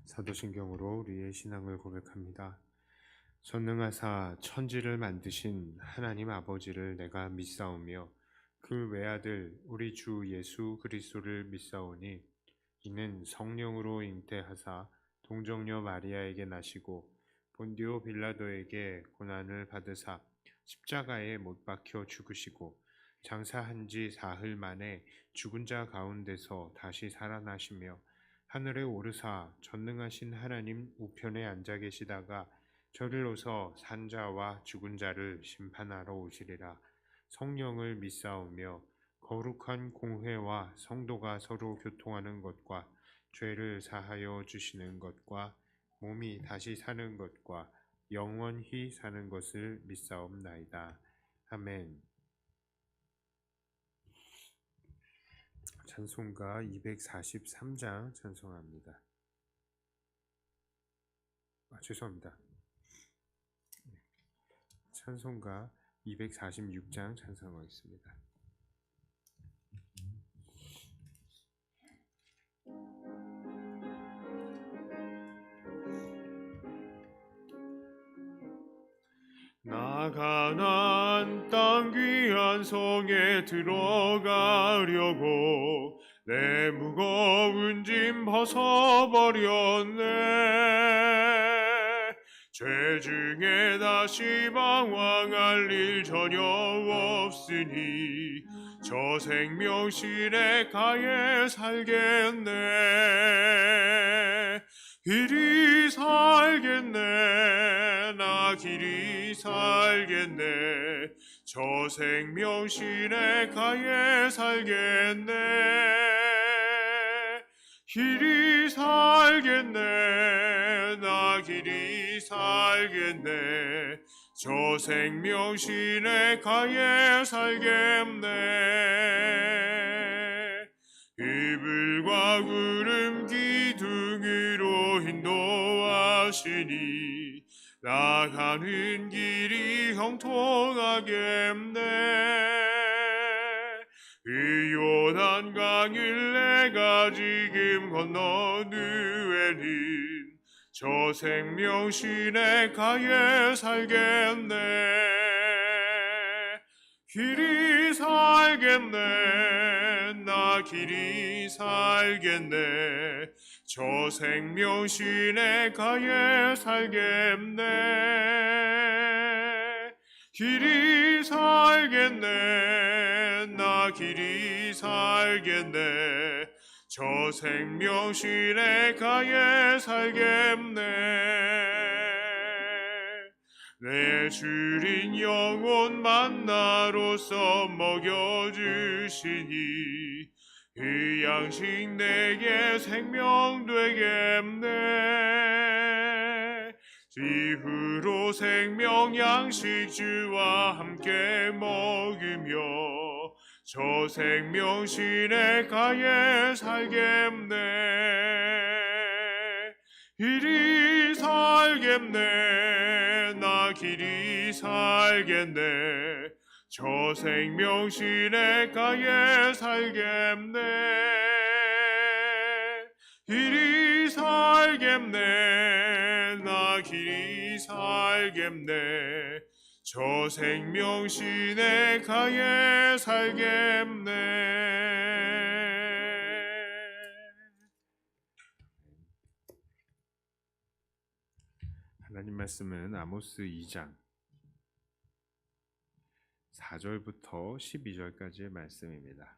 사도신경으로 우리의 신앙을 고백합니다. 전능하사 천지를 만드신 하나님 아버지를 내가 믿사오며 그 외아들 우리 주 예수 그리스도를 믿사오니 이는 성령으로 잉태하사 동정녀 마리아에게 나시고 본디오 빌라도에게 고난을 받으사 십자가에 못 박혀 죽으시고 장사한 지 사흘 만에 죽은 자 가운데서 다시 살아나시며 하늘에 오르사 전능하신 하나님 우편에 앉아 계시다가 저리로서 산자와 죽은 자를 심판하러 오시리라. 성령을 믿사오며 거룩한 공회와 성도가 서로 교통하는 것과 죄를 사하여 주시는 것과 몸이 다시 사는 것과 영원히 사는 것을 믿사옵나이다. 아멘. 찬송가 243장 찬송합니다. 죄송합니다. 찬송가 246장 찬송하겠습니다. 나 가나안 땅 귀한 성에 들어가려고 내 무거운 짐 벗어버렸네. 죄 중에 다시 방황할 일 전혀 없으니 저 생명실에 가에 살겠네. 길이 살겠네. 나 길이 살겠네. 저 생명실에 가에 살겠네. 길이 살겠네. 나 길이 살겠네. 저 생명실에 가에 살겠네. 이불과 구름 기둥으로 인도하시니 나가는 길이 형통하겠네. 이 요단강을 내가 지금 건너누에는 저 생명실에 가에 살겠네. 길이 살겠네. 나 길이 살겠네. 저 생명실에 가에 살겠네. 길이 살겠네. 나 길이 살겠네. 저 생명실에 가에 살겠네. 내 주린 영혼 만나로서 먹여주시니 이 양식 내게 생명 되겠네. 이후로 생명 양식 주와 함께 먹으며 저 생명실에 가에 살겠네. 길이 살겠네. 나 길이 살겠네. 저 생명실에 가에 살겠네. 길이 살겠네. 나 길이 살겠네. 저 생명실에 가에 살겠네. 하나님 말씀은 아모스 2장 4절부터 12절까지의 말씀입니다.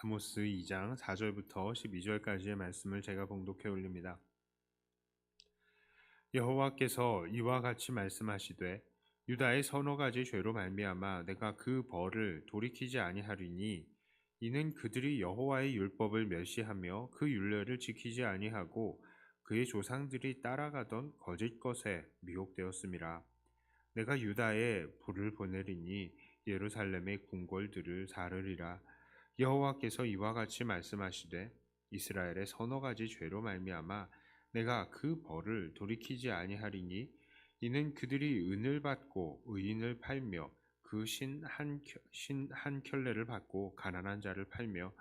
아모스 2장 4절부터 12절까지의 말씀을 제가 봉독해 올립니다. 여호와께서 이와 같이 말씀하시되 유다의 서너 가지 죄로 말미암아 내가 그 벌을 돌이키지 아니하리니 이는 그들이 여호와의 율법을 멸시하며 그 율례를 지키지 아니하고 그의 조상들이 따라가던 거짓 것에 미혹되었음이라. 내가 유다에 불을 보내리니 예루살렘의 궁궐들을 사르리라. 여호와께서 이와 같이 말씀하시되 이스라엘의 서너 가지 죄로 말미암아 내가 그 벌을 돌이키지 아니하리니 이는 그들이 은을 받고 의인을 팔며 그 신 한 켤레를 받고 가난한 자를 팔며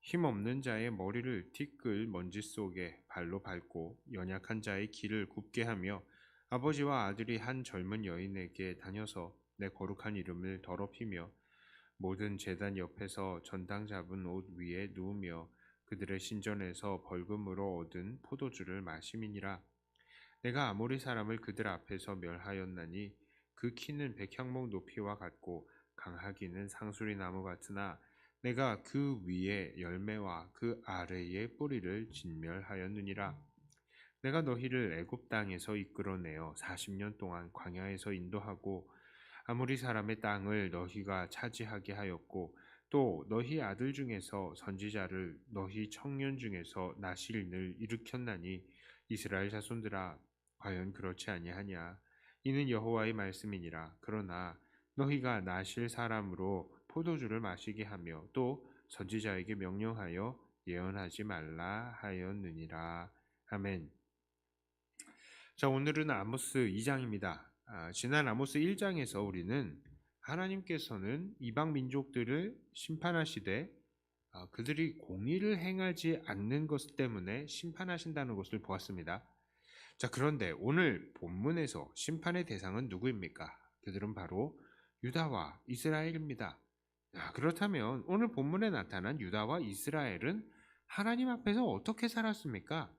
힘없는 자의 머리를 티끌 먼지 속에 발로 밟고 연약한 자의 길을 굽게 하며 아버지와 아들이 한 젊은 여인에게 다녀서 내 거룩한 이름을 더럽히며 모든 제단 옆에서 전당 잡은 옷 위에 누우며 그들의 신전에서 벌금으로 얻은 포도주를 마심이니라. 내가 아모리 사람을 그들 앞에서 멸하였나니 그 키는 백향목 높이와 같고 강하기는 상수리 나무 같으나 내가 그 위에 열매와 그 아래에 뿌리를 진멸하였느니라. 내가 너희를 애굽 땅에서 이끌어내어 40년 동안 광야에서 인도하고 아모리 사람의 땅을 너희가 차지하게 하였고 또 너희 아들 중에서 선지자를 너희 청년 중에서 나실인을 일으켰나니 이스라엘 자손들아 과연 그렇지 아니하냐. 이는 여호와의 말씀이니라. 그러나 너희가 나실 사람으로 포도주를 마시게 하며 또 선지자에게 명령하여 예언하지 말라 하였느니라. 아멘. 자, 오늘은 아모스 2장입니다. 지난 아모스 1장에서 우리는 하나님께서는 이방 민족들을 심판하시되 그들이 공의를 행하지 않는 것 때문에 심판하신다는 것을 보았습니다. 자, 그런데 오늘 본문에서 심판의 대상은 누구입니까? 그들은 바로 유다와 이스라엘입니다. 그렇다면 오늘 본문에 나타난 유다와 이스라엘은 하나님 앞에서 어떻게 살았습니까?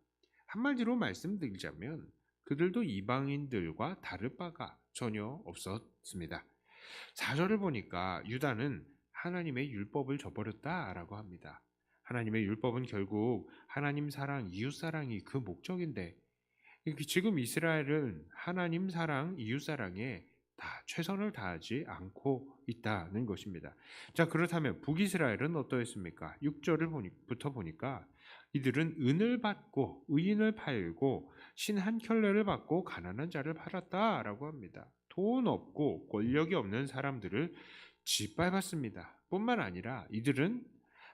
한마디로 말씀드리자면 그들도 이방인들과 다를 바가 전혀 없었습니다. 4절을 보니까 유다는 하나님의 율법을 저버렸다라고 합니다. 하나님의 율법은 결국 하나님 사랑, 이웃 사랑이 그 목적인데 지금 이스라엘은 하나님 사랑, 이웃 사랑에 다 최선을 다하지 않고 있다는 것입니다. 자, 그렇다면 북이스라엘은 어떠했습니까? 6절부터 보니까 이들은 은을 받고 의인을 팔고 신 한 켤레를 받고 가난한 자를 팔았다라고 합니다. 돈 없고 권력이 없는 사람들을 짓밟았습니다. 뿐만 아니라 이들은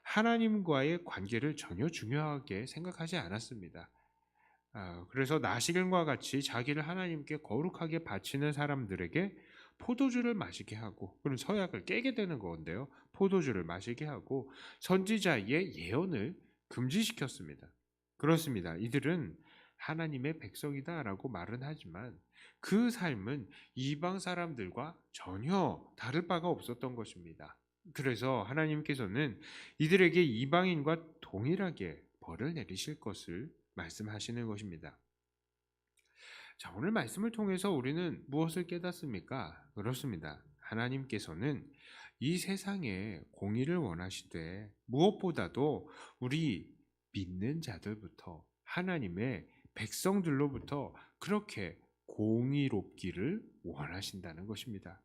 하나님과의 관계를 전혀 중요하게 생각하지 않았습니다. 그래서 나시근과 같이 자기를 하나님께 거룩하게 바치는 사람들에게 포도주를 마시게 하고 그런 서약을 깨게 되는 건데요. 포도주를 마시게 하고 선지자의 예언을 금지시켰습니다. 그렇습니다. 이들은 하나님의 백성이다라고 말은 하지만 그 삶은 이방 사람들과 전혀 다를 바가 없었던 것입니다. 그래서 하나님께서는 이들에게 이방인과 동일하게 벌을 내리실 것을 말씀하시는 것입니다. 자, 오늘 말씀을 통해서 우리는 무엇을 깨닫습니까? 그렇습니다. 하나님께서는 이 세상에 공의를 원하시되 무엇보다도 우리 믿는 자들부터 하나님의 백성들로부터 그렇게 공의롭기를 원하신다는 것입니다.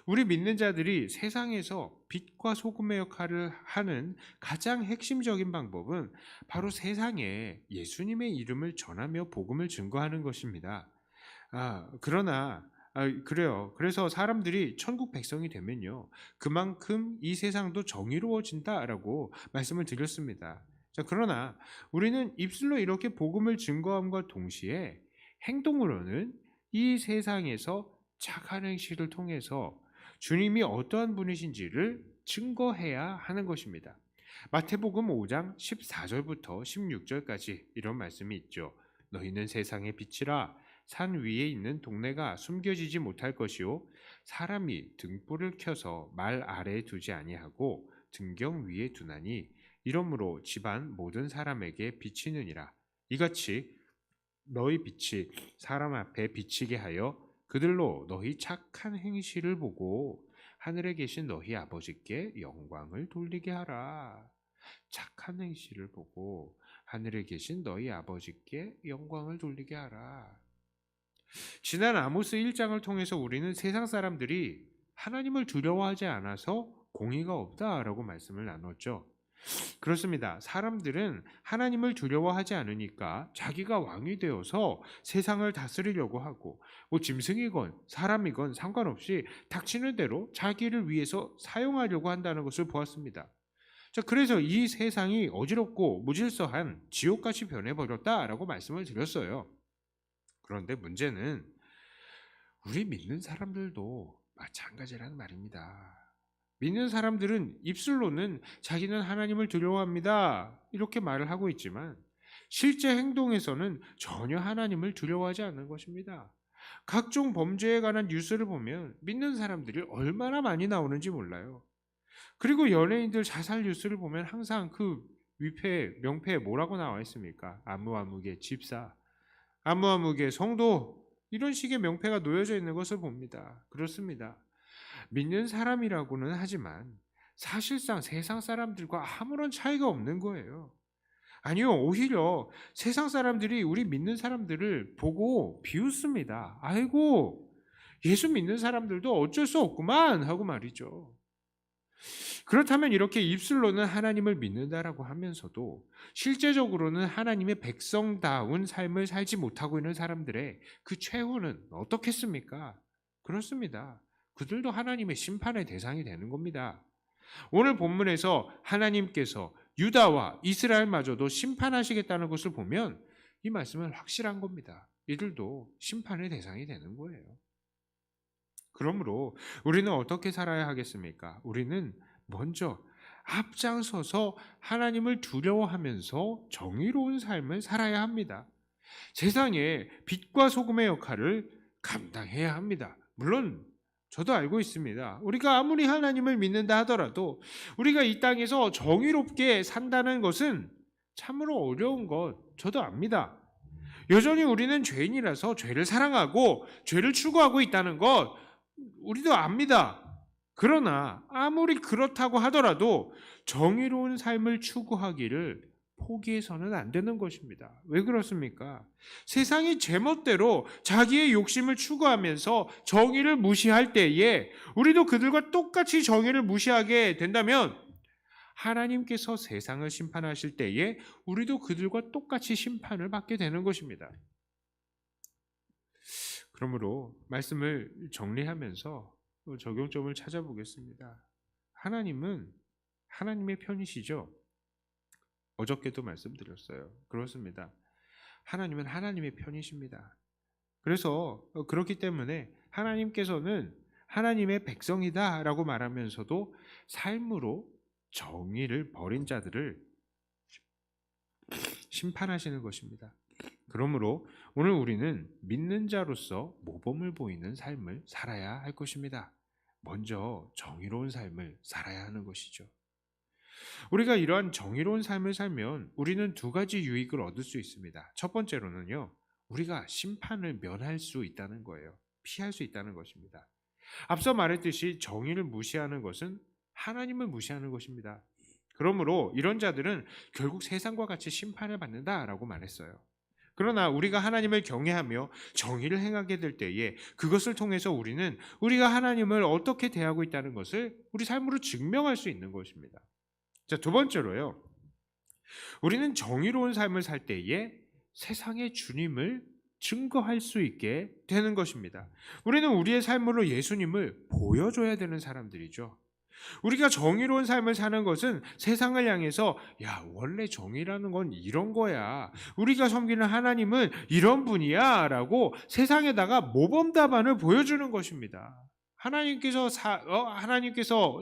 우리 믿는 자들이 세상에서 빛과 소금의 역할을 하는 가장 핵심적인 방법은 바로 세상에 예수님의 이름을 전하며 복음을 증거하는 것입니다. 그래요. 그래서 사람들이 천국 백성이 되면요, 그만큼 이 세상도 정의로워진다라고 말씀을 드렸습니다. 자, 그러나 우리는 입술로 이렇게 복음을 증거함과 동시에 행동으로는 이 세상에서 착한 행실을 통해서 주님이 어떠한 분이신지를 증거해야 하는 것입니다. 마태복음 5장 14절부터 16절까지 이런 말씀이 있죠. 너희는 세상의 빛이라. 산 위에 있는 동네가 숨겨지지 못할 것이요 사람이 등불을 켜서 말 아래에 두지 아니하고 등경 위에 두나니 이러므로 집안 모든 사람에게 비치느니라. 이같이 너희 빛이 사람 앞에 비치게 하여 그들로 너희 착한 행실을 보고 하늘에 계신 너희 아버지께 영광을 돌리게 하라. 착한 행실을 보고 하늘에 계신 너희 아버지께 영광을 돌리게 하라. 지난 아모스 1장을 통해서 우리는 세상 사람들이 하나님을 두려워하지 않아서 공의가 없다라고 말씀을 나눴죠. 그렇습니다. 사람들은 하나님을 두려워하지 않으니까 자기가 왕이 되어서 세상을 다스리려고 하고 짐승이건 사람이건 상관없이 닥치는 대로 자기를 위해서 사용하려고 한다는 것을 보았습니다. 자, 그래서 이 세상이 어지럽고 무질서한 지옥같이 변해버렸다라고 말씀을 드렸어요. 그런데 문제는 우리 믿는 사람들도 마찬가지라는 말입니다. 믿는 사람들은 입술로는 자기는 하나님을 두려워합니다, 이렇게 말을 하고 있지만 실제 행동에서는 전혀 하나님을 두려워하지 않는 것입니다. 각종 범죄에 관한 뉴스를 보면 믿는 사람들이 얼마나 많이 나오는지 몰라요. 그리고 연예인들 자살 뉴스를 보면 항상 그 위패, 명패에 뭐라고 나와 있습니까? 아무아무개 집사, 아무아무개 성도, 이런 식의 명패가 놓여져 있는 것을 봅니다. 그렇습니다. 믿는 사람이라고는 하지만 사실상 세상 사람들과 아무런 차이가 없는 거예요. 아니요, 오히려 세상 사람들이 우리 믿는 사람들을 보고 비웃습니다. 아이고, 예수 믿는 사람들도 어쩔 수 없구만 하고 말이죠. 그렇다면 이렇게 입술로는 하나님을 믿는다라고 하면서도 실제적으로는 하나님의 백성다운 삶을 살지 못하고 있는 사람들의 그 최후는 어떻겠습니까? 그렇습니다. 그들도 하나님의 심판의 대상이 되는 겁니다. 오늘 본문에서 하나님께서 유다와 이스라엘마저도 심판하시겠다는 것을 보면 이 말씀은 확실한 겁니다. 이들도 심판의 대상이 되는 거예요. 그러므로 우리는 어떻게 살아야 하겠습니까? 우리는 먼저 앞장서서 하나님을 두려워하면서 정의로운 삶을 살아야 합니다. 세상에 빛과 소금의 역할을 감당해야 합니다. 물론 저도 알고 있습니다. 우리가 아무리 하나님을 믿는다 하더라도 우리가 이 땅에서 정의롭게 산다는 것은 참으로 어려운 것 저도 압니다. 여전히 우리는 죄인이라서 죄를 사랑하고 죄를 추구하고 있다는 것 우리도 압니다. 그러나 아무리 그렇다고 하더라도 정의로운 삶을 추구하기를 포기해서는 안 되는 것입니다. 왜 그렇습니까? 세상이 제멋대로 자기의 욕심을 추구하면서 정의를 무시할 때에 우리도 그들과 똑같이 정의를 무시하게 된다면 하나님께서 세상을 심판하실 때에 우리도 그들과 똑같이 심판을 받게 되는 것입니다. 그러므로 말씀을 정리하면서 적용점을 찾아보겠습니다. 하나님은 하나님의 편이시죠. 어저께도 말씀드렸어요. 그렇습니다. 하나님은 하나님의 편이십니다. 그래서 그렇기 때문에 하나님께서는 하나님의 백성이다라고 말하면서도 삶으로 정의를 버린 자들을 심판하시는 것입니다. 그러므로 오늘 우리는 믿는 자로서 모범을 보이는 삶을 살아야 할 것입니다. 먼저 정의로운 삶을 살아야 하는 것이죠. 우리가 이러한 정의로운 삶을 살면 우리는 두 가지 유익을 얻을 수 있습니다. 첫 번째로는요, 우리가 심판을 면할 수 있다는 거예요. 피할 수 있다는 것입니다. 앞서 말했듯이 정의를 무시하는 것은 하나님을 무시하는 것입니다. 그러므로 이런 자들은 결국 세상과 같이 심판을 받는다라고 말했어요. 그러나 우리가 하나님을 경외하며 정의를 행하게 될 때에 그것을 통해서 우리는 우리가 하나님을 어떻게 대하고 있다는 것을 우리 삶으로 증명할 수 있는 것입니다. 자, 두 번째로요. 우리는 정의로운 삶을 살 때에 세상의 주님을 증거할 수 있게 되는 것입니다. 우리는 우리의 삶으로 예수님을 보여줘야 되는 사람들이죠. 우리가 정의로운 삶을 사는 것은 세상을 향해서 야, 원래 정의라는 건 이런 거야. 우리가 섬기는 하나님은 이런 분이야 라고 세상에다가 모범 답안을 보여주는 것입니다. 하나님께서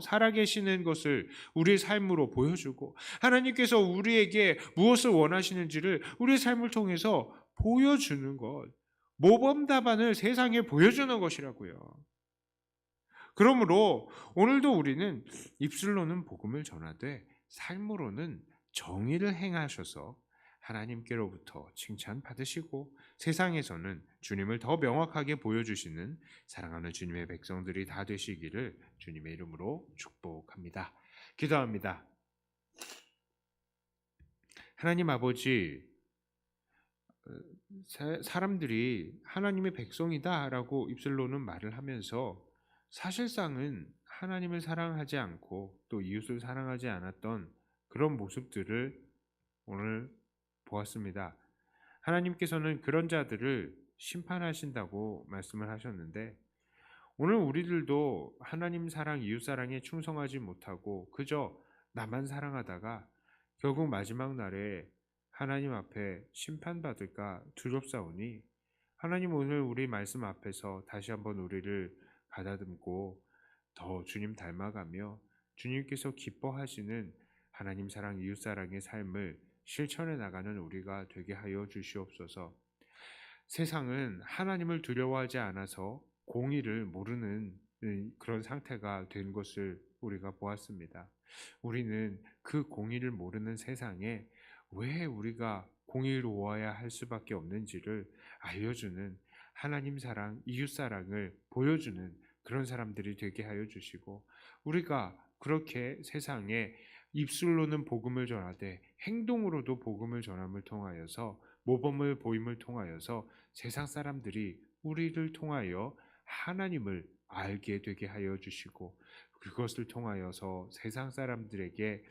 살아계시는 것을 우리의 삶으로 보여주고 하나님께서 우리에게 무엇을 원하시는지를 우리의 삶을 통해서 보여주는 것, 모범 답안을 세상에 보여주는 것이라고요. 그러므로 오늘도 우리는 입술로는 복음을 전하되 삶으로는 정의를 행하셔서 하나님께로부터 칭찬받으시고 세상에서는 주님을 더 명확하게 보여주시는 사랑하는 주님의 백성들이 다 되시기를 주님의 이름으로 축복합니다. 기도합니다. 하나님 아버지, 사람들이 하나님의 백성이다라고 입술로는 말을 하면서 사실상은 하나님을 사랑하지 않고 또 이웃을 사랑하지 않았던 그런 모습들을 오늘 보았습니다. 하나님께서는 그런 자들을 심판하신다고 말씀을 하셨는데 오늘 우리들도 하나님 사랑, 이웃 사랑에 충성하지 못하고 그저 나만 사랑하다가 결국 마지막 날에 하나님 앞에 심판받을까 두렵사오니 하나님 오늘 우리 말씀 앞에서 다시 한번 우리를 가다듬고 더 주님 닮아가며 주님께서 기뻐하시는 하나님 사랑, 이웃 사랑의 삶을 실천해 나가는 우리가 되게 하여 주시옵소서. 세상은 하나님을 두려워하지 않아서 공의를 모르는 그런 상태가 된 것을 우리가 보았습니다. 우리는 그 공의를 모르는 세상에 왜 우리가 공의로워야 할 수밖에 없는지를 알려주는 하나님 사랑, 이웃 사랑을 보여주는 그런 사람들이 되게 하여 주시고, 우리가 그렇게 세상에 입술로는 복음을 전하되 행동으로도 복음을 전함을 통하여서, 모범을 보임을 통하여서 세상 사람들이 우리를 통하여 하나님을 알게 되게 하여 주시고, 그것을 통하여서 세상 사람들에게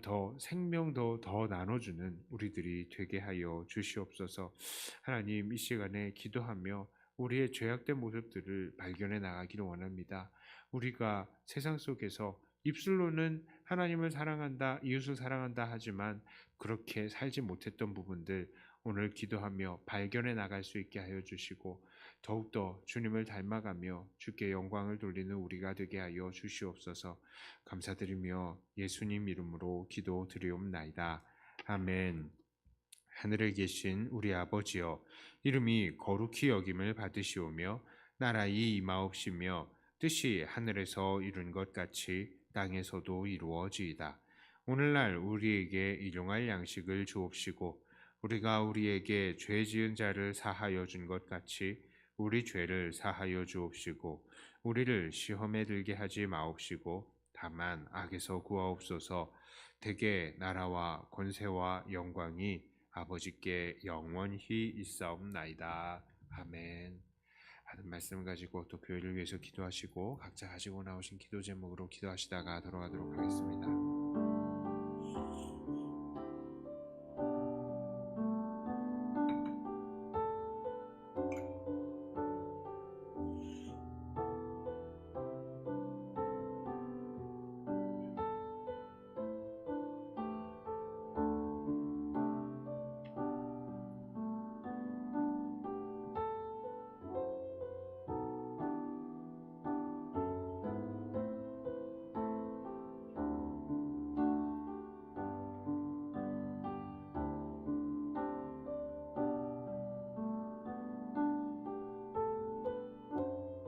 더 생명도 더 나눠주는 우리들이 되게 하여 주시옵소서. 하나님, 이 시간에 기도하며 우리의 죄악된 모습들을 발견해 나가기를 원합니다. 우리가 세상 속에서 입술로는 하나님을 사랑한다, 이웃을 사랑한다 하지만 그렇게 살지 못했던 부분들, 오늘 기도하며 발견해 나갈 수 있게 하여 주시고, 더욱더 주님을 닮아가며 주께 영광을 돌리는 우리가 되게 하여 주시옵소서. 감사드리며 예수님 이름으로 기도드리옵나이다. 아멘. 하늘에 계신 우리 아버지여, 이름이 거룩히 여김을 받으시오며 나라의 임하옵시며 뜻이 하늘에서 이룬 것 같이 땅에서도 이루어지이다. 오늘날 우리에게 일용할 양식을 주옵시고, 우리가 우리에게 죄 지은 자를 사하여 준 것 같이 우리 죄를 사하여 주옵시고, 우리를 시험에 들게 하지 마옵시고 다만 악에서 구하옵소서. 대개 나라와 권세와 영광이 아버지께 영원히 있사옵나이다. 아멘. 하는 말씀 가지고 또 교회를 위해서 기도하시고 각자 가지고 나오신 기도 제목으로 기도하시다가 돌아가도록 하겠습니다.